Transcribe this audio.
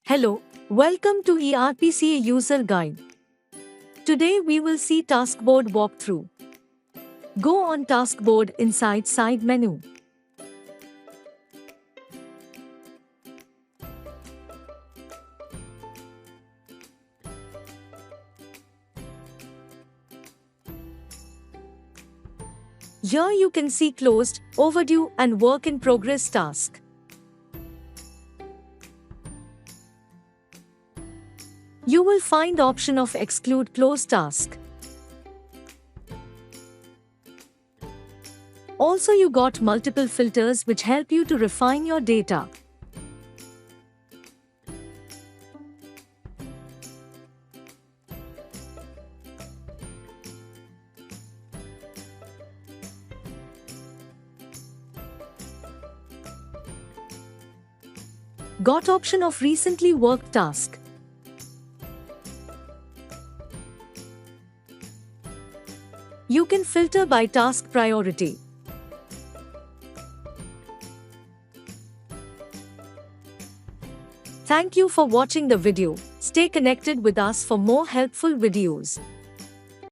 Hello, welcome to ERPCA User Guide. Today we will see Taskboard walkthrough. Go on Taskboard inside Side menu. Here you can see closed, overdue and work in progress task. You will find option of exclude closed task. Also you got multiple filters which help you to refine your data. Got option of recently worked task. You can filter by task priority. Thank you for watching the video. Stay connected with us for more helpful videos.